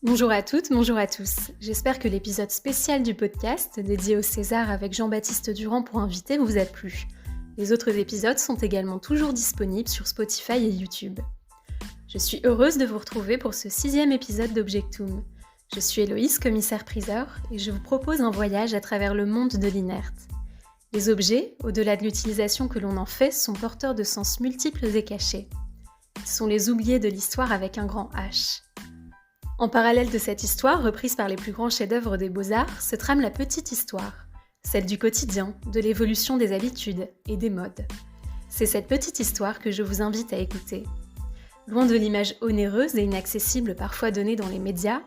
Bonjour à toutes, bonjour à tous. J'espère que l'épisode spécial du podcast dédié au César avec Jean-Baptiste Durand pour invité vous a plu. Les autres épisodes sont également toujours disponibles sur Spotify et YouTube. Je suis heureuse de vous retrouver pour ce 6e épisode d'Objectum. Je suis Héloïse, commissaire-priseur, et je vous propose un voyage à travers le monde de l'inerte. Les objets, au-delà de l'utilisation que l'on en fait, sont porteurs de sens multiples et cachés. Ils sont les oubliés de l'histoire avec un grand H. En parallèle de cette histoire, reprise par les plus grands chefs-d'œuvre des beaux-arts, se trame la petite histoire, celle du quotidien, de l'évolution des habitudes et des modes. C'est cette petite histoire que je vous invite à écouter. Loin de l'image onéreuse et inaccessible parfois donnée dans les médias,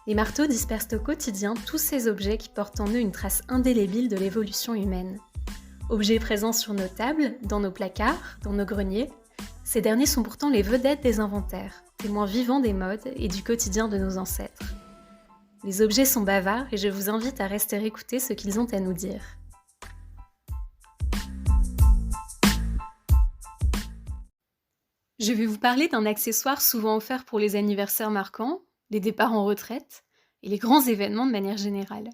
les marteaux dispersent au quotidien tous ces objets qui portent en eux une trace indélébile de l'évolution humaine. Objets présents sur nos tables, dans nos placards, dans nos greniers, ces derniers sont pourtant les vedettes des inventaires, témoins vivants des modes et du quotidien de nos ancêtres. Les objets sont bavards et je vous invite à rester écouter ce qu'ils ont à nous dire. Je vais vous parler d'un accessoire souvent offert pour les anniversaires marquants, les départs en retraite et les grands événements de manière générale.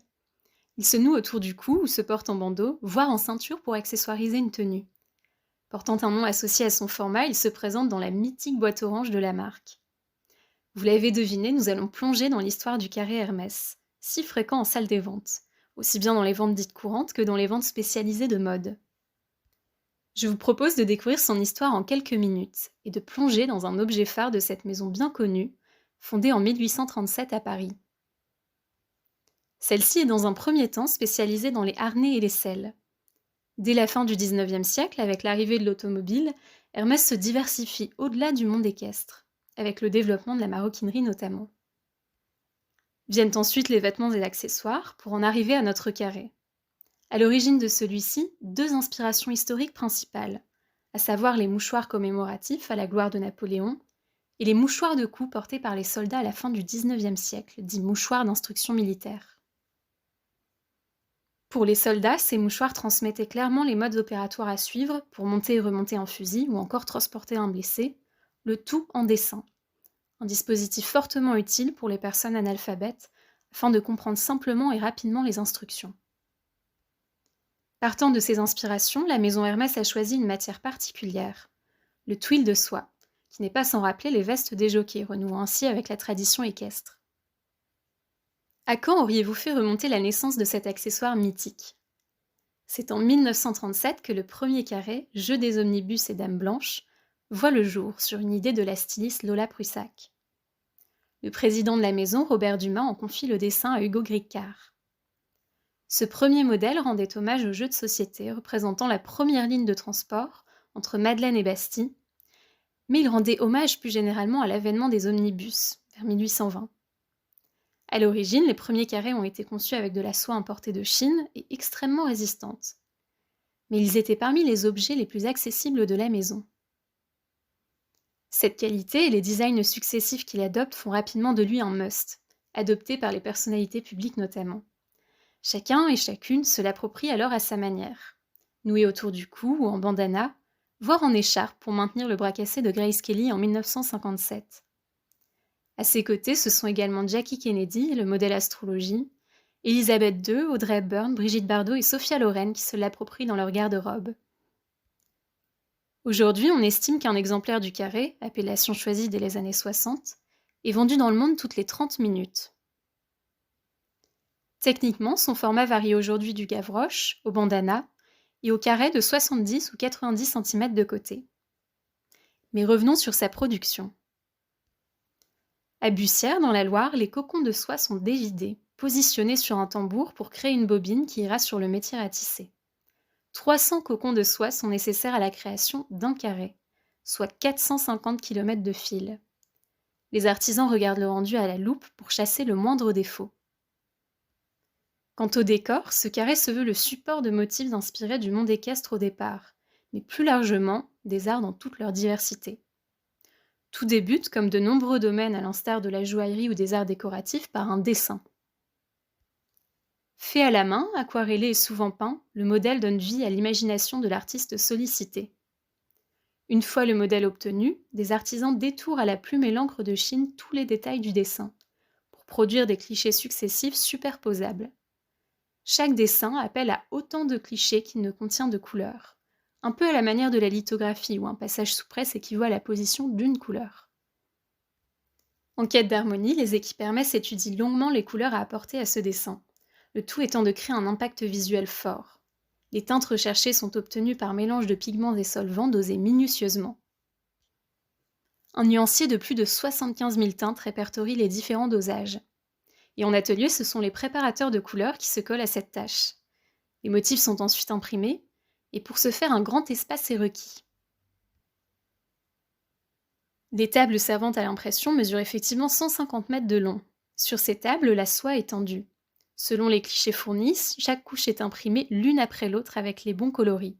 Il se noue autour du cou ou se porte en bandeau, voire en ceinture pour accessoiriser une tenue. Portant un nom associé à son format, il se présente dans la mythique boîte orange de la marque. Vous l'avez deviné, nous allons plonger dans l'histoire du carré Hermès, si fréquent en salle des ventes, aussi bien dans les ventes dites courantes que dans les ventes spécialisées de mode. Je vous propose de découvrir son histoire en quelques minutes et de plonger dans un objet phare de cette maison bien connue, fondée en 1837 à Paris. Celle-ci est dans un premier temps spécialisée dans les harnais et les selles. Dès la fin du XIXe siècle, avec l'arrivée de l'automobile, Hermès se diversifie au-delà du monde équestre, avec le développement de la maroquinerie notamment. Viennent ensuite les vêtements et l'accessoire, pour en arriver à notre carré. À l'origine de celui-ci, deux inspirations historiques principales, à savoir les mouchoirs commémoratifs à la gloire de Napoléon et les mouchoirs de cou portés par les soldats à la fin du XIXe siècle, dits mouchoirs d'instruction militaire. Pour les soldats, ces mouchoirs transmettaient clairement les modes opératoires à suivre pour monter et remonter un fusil ou encore transporter un blessé, le tout en dessin. Un dispositif fortement utile pour les personnes analphabètes afin de comprendre simplement et rapidement les instructions. Partant de ces inspirations, la maison Hermès a choisi une matière particulière, le twill de soie, qui n'est pas sans rappeler les vestes des jockeys, renouant ainsi avec la tradition équestre. À quand auriez-vous fait remonter la naissance de cet accessoire mythique ? C'est en 1937 que le premier carré, jeu des omnibus et dames blanches, voit le jour sur une idée de la styliste Lola Prussac. Le président de la maison, Robert Dumas, en confie le dessin à Hugo Gricquard. Ce premier modèle rendait hommage au jeu de société représentant la première ligne de transport entre Madeleine et Bastille, mais il rendait hommage plus généralement à l'avènement des omnibus, vers 1820. À l'origine, les premiers carrés ont été conçus avec de la soie importée de Chine et extrêmement résistante. Mais ils étaient parmi les objets les plus accessibles de la maison. Cette qualité et les designs successifs qu'il adopte font rapidement de lui un must, adopté par les personnalités publiques notamment. Chacun et chacune se l'approprie alors à sa manière, noué autour du cou ou en bandana, voire en écharpe pour maintenir le bras cassé de Grace Kelly en 1957. À ses côtés, ce sont également Jackie Kennedy, le modèle astrologie, Elisabeth II, Audrey Hepburn, Brigitte Bardot et Sophia Loren qui se l'approprient dans leur garde-robe. Aujourd'hui, on estime qu'un exemplaire du carré, appellation choisie dès les années 60, est vendu dans le monde toutes les 30 minutes. Techniquement, son format varie aujourd'hui du gavroche au bandana et au carré de 70 ou 90 cm de côté. Mais revenons sur sa production. À Bussière, dans la Loire, les cocons de soie sont dévidés, positionnés sur un tambour pour créer une bobine qui ira sur le métier à tisser. 300 cocons de soie sont nécessaires à la création d'un carré, soit 450 km de fil. Les artisans regardent le rendu à la loupe pour chasser le moindre défaut. Quant au décor, ce carré se veut le support de motifs inspirés du monde équestre au départ, mais plus largement des arts dans toute leur diversité. Tout débute, comme de nombreux domaines à l'instar de la joaillerie ou des arts décoratifs, par un dessin. Fait à la main, aquarellé et souvent peint, le modèle donne vie à l'imagination de l'artiste sollicité. Une fois le modèle obtenu, des artisans détourent à la plume et l'encre de Chine tous les détails du dessin, pour pour produire des clichés successifs superposables. Chaque dessin appelle à autant de clichés qu'il ne contient de couleurs, un peu à la manière de la lithographie où un passage sous presse équivaut à la position d'une couleur. En quête d'harmonie, les équipes Hermès étudient longuement les couleurs à apporter à ce dessin, le tout étant de créer un impact visuel fort. Les teintes recherchées sont obtenues par mélange de pigments et solvants dosés minutieusement. Un nuancier de plus de 75 000 teintes répertorie les différents dosages. Et en atelier, ce sont les préparateurs de couleurs qui se collent à cette tâche. Les motifs sont ensuite imprimés, et pour ce faire, un grand espace est requis. Les tables servant à l'impression mesurent effectivement 150 mètres de long. Sur ces tables, la soie est tendue. Selon les clichés fournis, chaque couche est imprimée l'une après l'autre avec les bons coloris,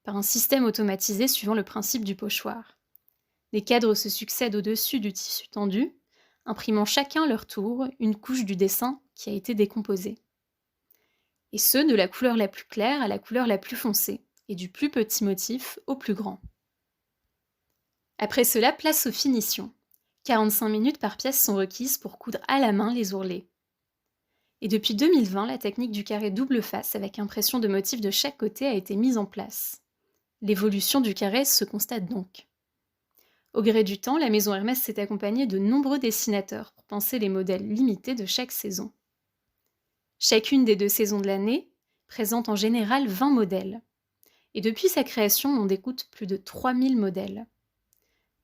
par un système automatisé suivant le principe du pochoir. Les cadres se succèdent au-dessus du tissu tendu, imprimant chacun leur tour une couche du dessin qui a été décomposée. Et ce, de la couleur la plus claire à la couleur la plus foncée, et du plus petit motif au plus grand. Après cela, place aux finitions. 45 minutes par pièce sont requises pour coudre à la main les ourlets. Et depuis 2020, la technique du carré double face avec impression de motifs de chaque côté a été mise en place. L'évolution du carré se constate donc. Au gré du temps, la maison Hermès s'est accompagnée de nombreux dessinateurs pour penser les modèles limités de chaque saison. Chacune des 2 saisons de l'année présente en général 20 modèles. Et depuis sa création, on découte plus de 3000 modèles.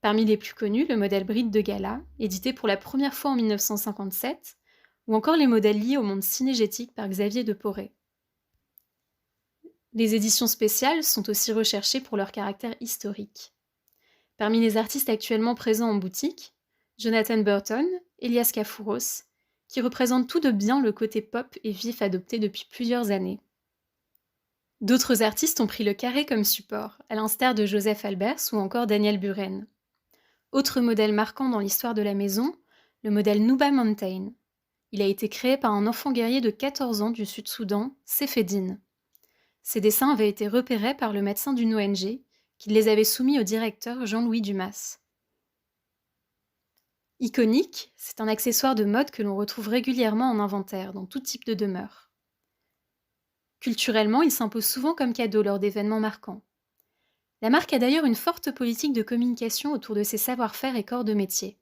Parmi les plus connus, le modèle Bride de Gala, édité pour la première fois en 1957, ou encore les modèles liés au monde cinégétique par Xavier de Poré. Les éditions spéciales sont aussi recherchées pour leur caractère historique. Parmi les artistes actuellement présents en boutique, Jonathan Burton, Elias Kafouros, qui représentent tout de bien le côté pop et vif adopté depuis plusieurs années. D'autres artistes ont pris le carré comme support, à l'instar de Joseph Albers ou encore Daniel Buren. Autre modèle marquant dans l'histoire de la maison, le modèle Nuba Mountain. Il a été créé par un enfant guerrier de 14 ans du Sud-Soudan, Sefeddine. Ces dessins avaient été repérés par le médecin d'une ONG, qui les avait soumis au directeur Jean-Louis Dumas. Iconique, c'est un accessoire de mode que l'on retrouve régulièrement en inventaire, dans tout type de demeure. Culturellement, il s'impose souvent comme cadeau lors d'événements marquants. La marque a d'ailleurs une forte politique de communication autour de ses savoir-faire et corps de métier.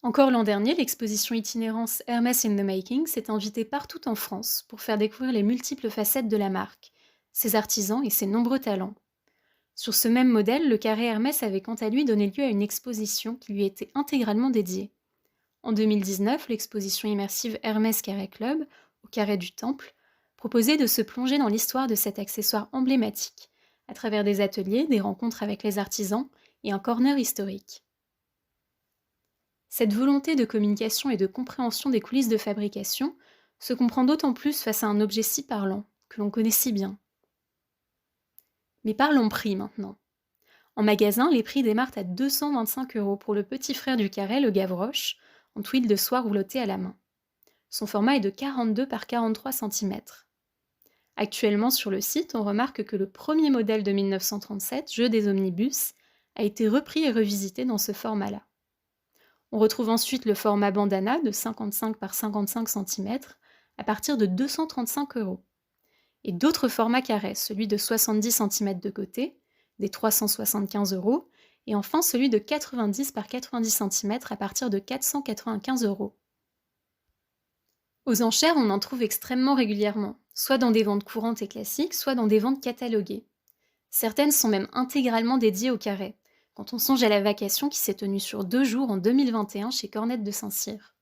Encore l'an dernier, l'exposition itinérance Hermès in the Making s'est invitée partout en France pour faire découvrir les multiples facettes de la marque, ses artisans et ses nombreux talents. Sur ce même modèle, le carré Hermès avait quant à lui donné lieu à une exposition qui lui était intégralement dédiée. En 2019, l'exposition immersive Hermès Carré Club, au Carré du Temple, proposait de se plonger dans l'histoire de cet accessoire emblématique, à travers des ateliers, des rencontres avec les artisans et un corner historique. Cette volonté de communication et de compréhension des coulisses de fabrication se comprend d'autant plus face à un objet si parlant, que l'on connaît si bien. Mais parlons prix maintenant. En magasin, les prix démarrent à 225 € pour le petit frère du carré, le Gavroche, en tuile de soie roulottée à la main. Son format est de 42 par 43 cm. Actuellement sur le site, on remarque que le premier modèle de 1937, Jeu des omnibus, a été repris et revisité dans ce format-là. On retrouve ensuite le format bandana de 55 par 55 cm à partir de 235 €. Et d'autres formats carrés, celui de 70 cm de côté, des 375 €, et enfin celui de 90 par 90 cm à partir de 495 €. Aux enchères, on en trouve extrêmement régulièrement, soit dans des ventes courantes et classiques, soit dans des ventes cataloguées. Certaines sont même intégralement dédiées au carré, quand on songe à la vacation qui s'est tenue sur 2 jours en 2021 chez Cornette de Saint-Cyr.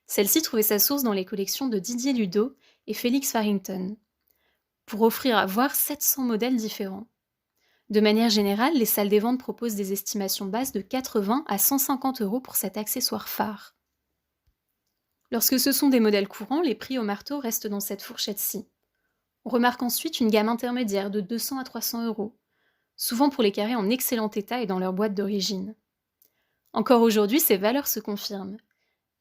Celle-ci trouvait sa source dans les collections de Didier Ludo et Félix Farrington, pour offrir à voir 700 modèles différents. De manière générale, les salles des ventes proposent des estimations basses de 80 à 150 € pour cet accessoire phare. Lorsque ce sont des modèles courants, les prix au marteau restent dans cette fourchette-ci. On remarque ensuite une gamme intermédiaire de 200 à 300 €, souvent pour les carrés en excellent état et dans leur boîte d'origine. Encore aujourd'hui, ces valeurs se confirment.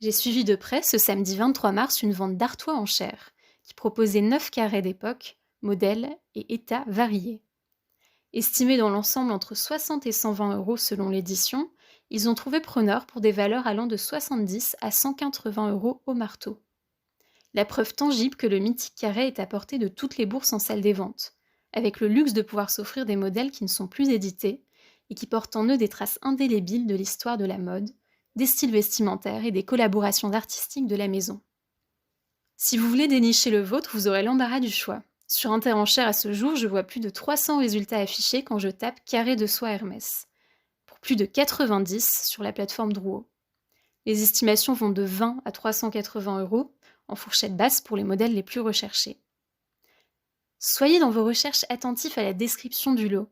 J'ai suivi de près ce samedi 23 mars une vente d'Artois en chair, qui proposait 9 carrés d'époque, modèles et états variés. Estimés dans l'ensemble entre 60 et 120 € selon l'édition, Ils ont trouvé preneur pour des valeurs allant de 70 à 180 € au marteau. La preuve tangible que le mythique carré est à portée de toutes les bourses en salle des ventes, avec le luxe de pouvoir s'offrir des modèles qui ne sont plus édités et qui portent en eux des traces indélébiles de l'histoire de la mode, des styles vestimentaires et des collaborations artistiques de la maison. Si vous voulez dénicher le vôtre, vous aurez l'embarras du choix. Sur Interenchères à ce jour, je vois plus de 300 résultats affichés quand je tape carré de soie Hermès, pour plus de 90 sur la plateforme Drouot. Les estimations vont de 20 à 380 € en fourchette basse pour les modèles les plus recherchés. Soyez dans vos recherches attentifs à la description du lot.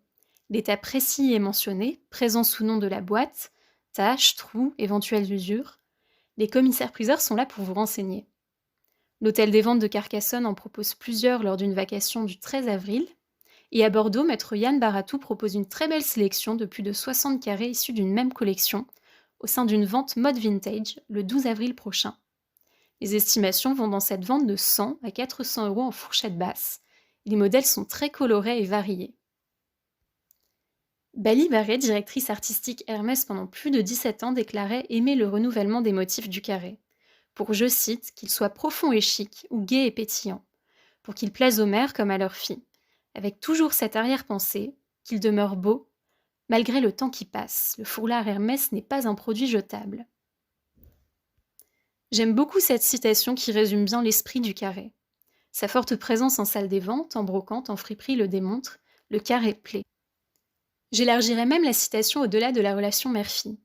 L'état précis y est mentionné, présence ou non de la boîte, taches, trous, éventuelles usures. Les commissaires-priseurs sont là pour vous renseigner. L'hôtel des ventes de Carcassonne en propose plusieurs lors d'une vacation du 13 avril. Et à Bordeaux, maître Yann Baratou propose une très belle sélection de plus de 60 carrés issus d'une même collection, au sein d'une vente mode vintage le 12 avril prochain. Les estimations vont dans cette vente de 100 à 400 € en fourchette basse. Les modèles sont très colorés et variés. Bali Barré, directrice artistique Hermès pendant plus de 17 ans, déclarait aimer le renouvellement des motifs du carré, pour, je cite, qu'il soit profond et chic ou gai et pétillant, pour qu'il plaise aux mères comme à leurs filles, avec toujours cette arrière-pensée, qu'il demeure beau, malgré le temps qui passe. Le foulard Hermès n'est pas un produit jetable. J'aime beaucoup cette citation qui résume bien l'esprit du carré. Sa forte présence en salle des ventes, en brocante, en friperie le démontre, le carré plaît. J'élargirais même la citation au-delà de la relation mère-fille.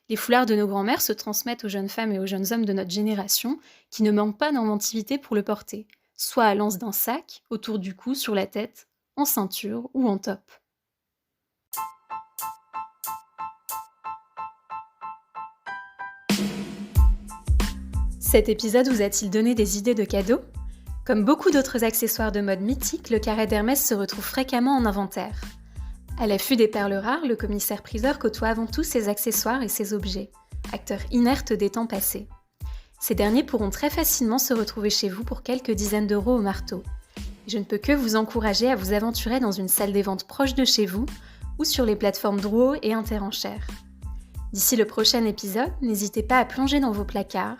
Les foulards de nos grands-mères se transmettent aux jeunes femmes et aux jeunes hommes de notre génération qui ne manquent pas d'inventivité pour le porter, soit à l'anse d'un sac, autour du cou, sur la tête, en ceinture ou en top. Cet épisode vous a-t-il donné des idées de cadeaux ? Comme beaucoup d'autres accessoires de mode mythiques, le carré d'Hermès se retrouve fréquemment en inventaire. À l'affût des perles rares, le commissaire-priseur côtoie avant tout ses accessoires et ses objets, acteurs inertes des temps passés. Ces derniers pourront très facilement se retrouver chez vous pour quelques dizaines d'euros au marteau. Je ne peux que vous encourager à vous aventurer dans une salle des ventes proche de chez vous ou sur les plateformes Drouot et Interenchères. D'ici le prochain épisode, n'hésitez pas à plonger dans vos placards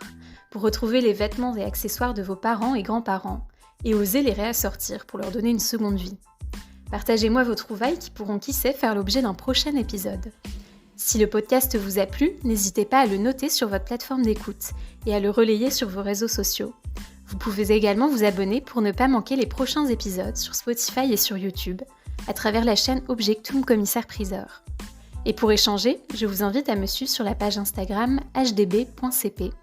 pour retrouver les vêtements et accessoires de vos parents et grands-parents et oser les réassortir pour leur donner une seconde vie. Partagez-moi vos trouvailles qui pourront, qui sait, faire l'objet d'un prochain épisode. Si le podcast vous a plu, n'hésitez pas à le noter sur votre plateforme d'écoute et à le relayer sur vos réseaux sociaux. Vous pouvez également vous abonner pour ne pas manquer les prochains épisodes sur Spotify et sur YouTube, à travers la chaîne Objectum Commissaire Priseur. Et pour échanger, je vous invite à me suivre sur la page Instagram hdb.cp.